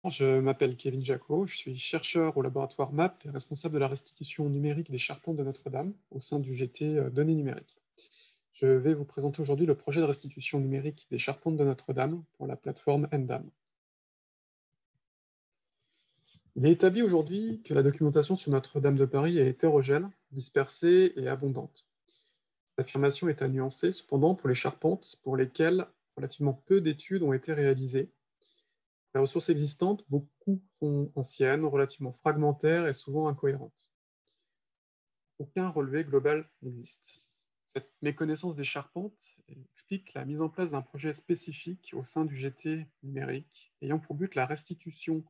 Je m'appelle Kevin Jacot, je suis chercheur au laboratoire MAP et responsable de la restitution numérique des charpentes de Notre-Dame au sein du GT Données numériques. Je vais vous présenter aujourd'hui le projet de restitution numérique des charpentes de Notre-Dame pour la plateforme NDAM. Il est établi aujourd'hui que la documentation sur Notre-Dame de Paris est hétérogène, dispersée et abondante. Cette affirmation est à nuancer cependant pour les charpentes pour lesquelles relativement peu d'études ont été réalisées. Les ressources existantes, beaucoup sont anciennes, relativement fragmentaires et souvent incohérentes. Aucun relevé global n'existe. Cette méconnaissance des charpentes explique la mise en place d'un projet spécifique au sein du GT numérique, ayant pour but la restitution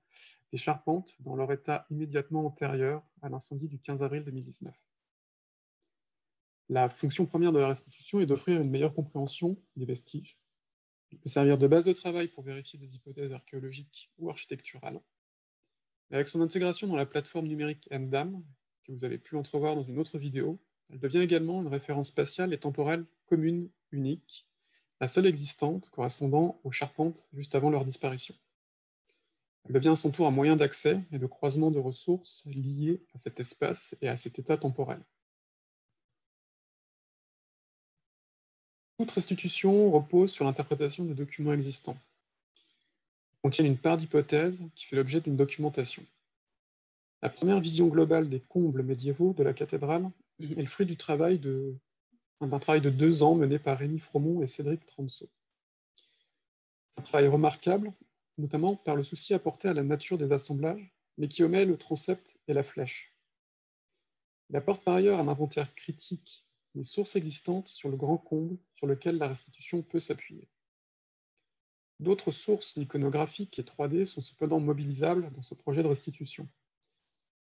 des charpentes dans leur état immédiatement antérieur à l'incendie du 15 avril 2019. La fonction première de la restitution est d'offrir une meilleure compréhension des vestiges. Il peut servir de base de travail pour vérifier des hypothèses archéologiques ou architecturales. Avec son intégration dans la plateforme numérique NDAM, que vous avez pu entrevoir dans une autre vidéo, elle devient également une référence spatiale et temporelle commune, unique, la seule existante correspondant aux charpentes juste avant leur disparition. Elle devient à son tour un moyen d'accès et de croisement de ressources liées à cet espace et à cet état temporel. Toute restitution repose sur l'interprétation des documents existants. Ils contiennent une part d'hypothèses qui fait l'objet d'une documentation. La première vision globale des combles médiévaux de la cathédrale est le fruit d'un travail de 2 ans mené par Rémi Fromont et Cédric Transo. C'est un travail remarquable, notamment par le souci apporté à la nature des assemblages, mais qui omet le transept et la flèche. Il apporte par ailleurs un inventaire critique des sources existantes sur le grand comble sur lequel la restitution peut s'appuyer. D'autres sources iconographiques et 3D sont cependant mobilisables dans ce projet de restitution.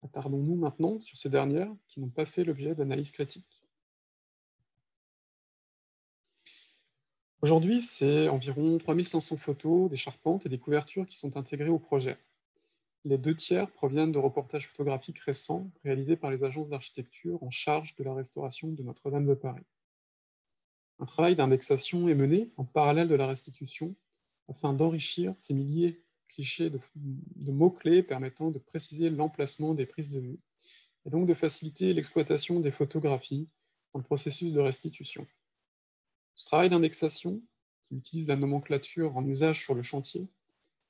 Attardons-nous maintenant sur ces dernières qui n'ont pas fait l'objet d'analyse critique. Aujourd'hui, c'est environ 3500 photos des charpentes et des couvertures qui sont intégrées au projet. Les 2/3 proviennent de reportages photographiques récents réalisés par les agences d'architecture en charge de la restauration de Notre-Dame de Paris. Un travail d'indexation est mené en parallèle de la restitution afin d'enrichir ces milliers de clichés de mots-clés permettant de préciser l'emplacement des prises de vue et donc de faciliter l'exploitation des photographies dans le processus de restitution. Ce travail d'indexation, qui utilise la nomenclature en usage sur le chantier,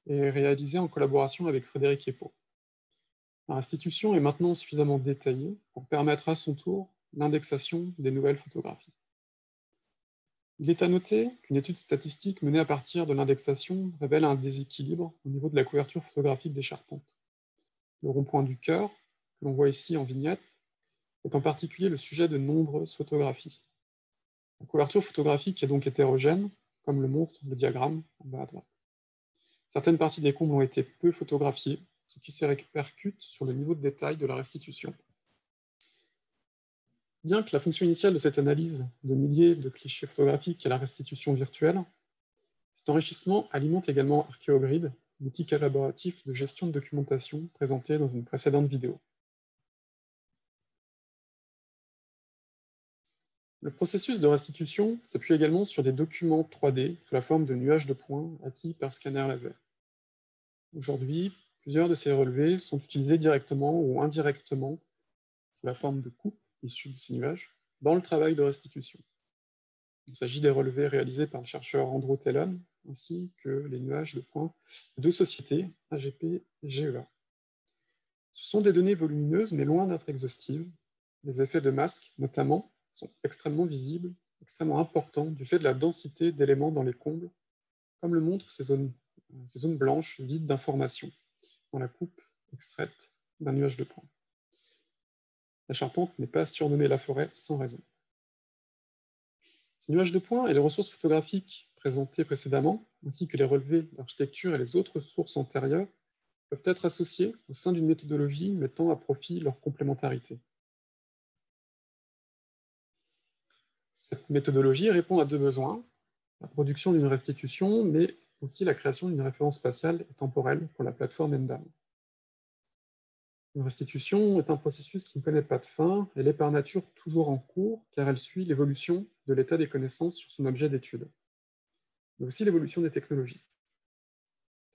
est réalisé en collaboration avec Frédéric Epo. La restitution est maintenant suffisamment détaillée pour permettre à son tour l'indexation des nouvelles photographies. Il est à noter qu'une étude statistique menée à partir de l'indexation révèle un déséquilibre au niveau de la couverture photographique des charpentes. Le rond-point du cœur, que l'on voit ici en vignette, est en particulier le sujet de nombreuses photographies. La couverture photographique est donc hétérogène, comme le montre le diagramme en bas à droite. Certaines parties des combles ont été peu photographiées, ce qui se répercute sur le niveau de détail de la restitution. Bien que la fonction initiale de cette analyse de milliers de clichés photographiques est la restitution virtuelle, cet enrichissement alimente également ArcheoGrid, l'outil collaboratif de gestion de documentation présenté dans une précédente vidéo. Le processus de restitution s'appuie également sur des documents 3D sous la forme de nuages de points acquis par scanner laser. Aujourd'hui, plusieurs de ces relevés sont utilisés directement ou indirectement sous la forme de coupes issues de ces nuages dans le travail de restitution. Il s'agit des relevés réalisés par le chercheur Andrew Tellon, ainsi que les nuages de points de 2 sociétés, AGP et GEA. Ce sont des données volumineuses, mais loin d'être exhaustives. Les effets de masque, notamment, sont extrêmement visibles, extrêmement importants, du fait de la densité d'éléments dans les combles, comme le montrent ces zones blanches vides d'informations dans la coupe extraite d'un nuage de points. La charpente n'est pas surnommée la forêt sans raison. Ces nuages de points et les ressources photographiques présentées précédemment, ainsi que les relevés d'architecture et les autres sources antérieures, peuvent être associés au sein d'une méthodologie mettant à profit leur complémentarité. Cette méthodologie répond à 2 besoins, la production d'une restitution, mais aussi la création d'une référence spatiale et temporelle pour la plateforme NDAM. Une restitution est un processus qui ne connaît pas de fin, elle est par nature toujours en cours, car elle suit l'évolution de l'état des connaissances sur son objet d'étude, mais aussi l'évolution des technologies.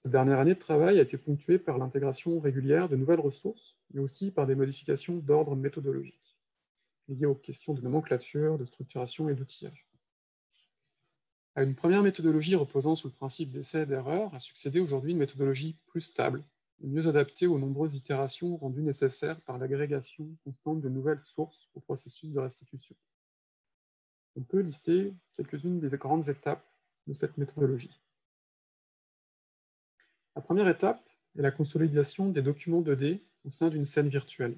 Cette dernière année de travail a été ponctuée par l'intégration régulière de nouvelles ressources, mais aussi par des modifications d'ordre méthodologique, liées aux questions de nomenclature, de structuration et d'outillage. À une première méthodologie reposant sur le principe d'essai et d'erreur a succédé aujourd'hui une méthodologie plus stable et mieux adaptée aux nombreuses itérations rendues nécessaires par l'agrégation constante de nouvelles sources au processus de restitution. On peut lister quelques-unes des grandes étapes de cette méthodologie. La première étape est la consolidation des documents 2D au sein d'une scène virtuelle,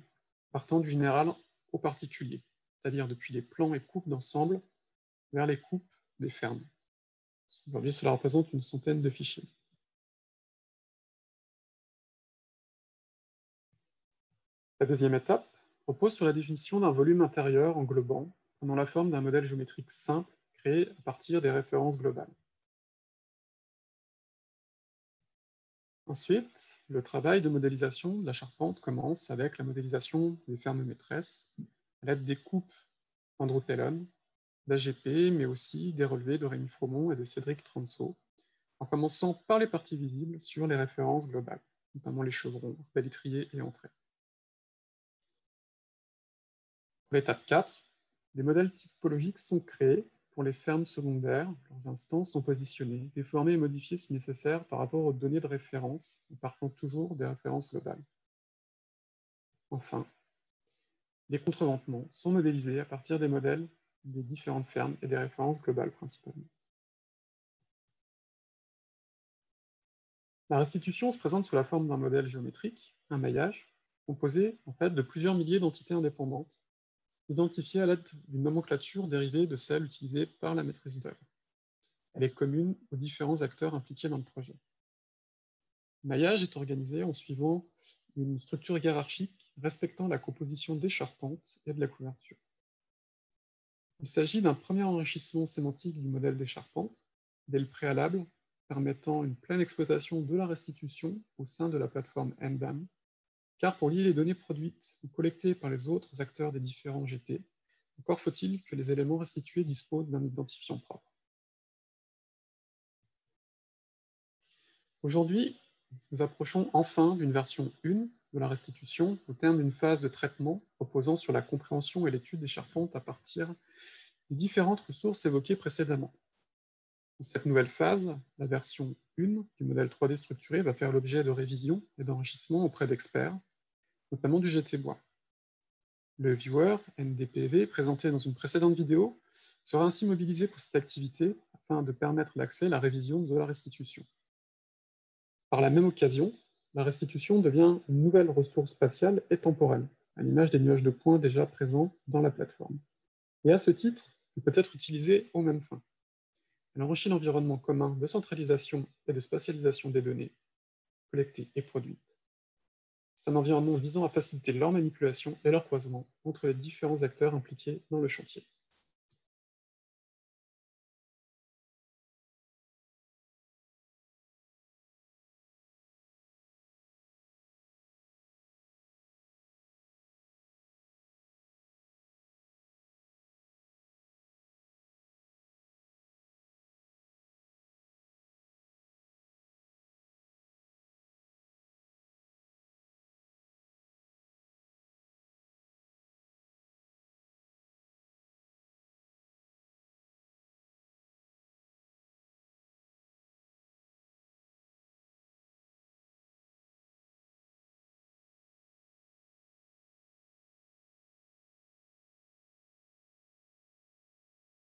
partant du général au particulier, c'est-à-dire depuis les plans et coupes d'ensemble vers les coupes des fermes. Aujourd'hui, cela représente une centaine de fichiers. La deuxième étape repose sur la définition d'un volume intérieur englobant, prenant la forme d'un modèle géométrique simple créé à partir des références globales. Ensuite, le travail de modélisation de la charpente commence avec la modélisation des fermes maîtresses, à l'aide des coupes Andrew Tellon, d'AGP, mais aussi des relevés de Rémi Fromont et de Cédric Transo, en commençant par les parties visibles sur les références globales, notamment les chevrons, balutriers et entrées. Pour l'étape 4, des modèles typologiques sont créés pour les fermes secondaires, leurs instances sont positionnées, déformées et modifiées si nécessaire par rapport aux données de référence, en partant toujours des références globales. Enfin, les contreventements sont modélisés à partir des modèles des différentes fermes et des références globales principalement. La restitution se présente sous la forme d'un modèle géométrique, un maillage, composé en fait de plusieurs milliers d'entités indépendantes, identifiées à l'aide d'une nomenclature dérivée de celle utilisée par la maîtrise d'œuvre. Elle est commune aux différents acteurs impliqués dans le projet. Le maillage est organisé en suivant une structure hiérarchique respectant la composition des charpentes et de la couverture. Il s'agit d'un premier enrichissement sémantique du modèle des charpentes, dès le préalable, permettant une pleine exploitation de la restitution au sein de la plateforme MDAM, car pour lier les données produites ou collectées par les autres acteurs des différents GT, encore faut-il que les éléments restitués disposent d'un identifiant propre. Aujourd'hui, nous approchons enfin d'une version 1 de la restitution au terme d'une phase de traitement reposant sur la compréhension et l'étude des charpentes à partir des différentes ressources évoquées précédemment. Dans cette nouvelle phase, la version 1 du modèle 3D structuré va faire l'objet de révisions et d'enrichissement auprès d'experts, notamment du GT Bois. Le viewer NDPV, présenté dans une précédente vidéo, sera ainsi mobilisé pour cette activité afin de permettre l'accès à la révision de la restitution. Par la même occasion, la restitution devient une nouvelle ressource spatiale et temporelle, à l'image des nuages de points déjà présents dans la plateforme. Et à ce titre, elle peut être utilisée aux mêmes fins. Elle enrichit l'environnement commun de centralisation et de spatialisation des données, collectées et produites. C'est un environnement visant à faciliter leur manipulation et leur croisement entre les différents acteurs impliqués dans le chantier.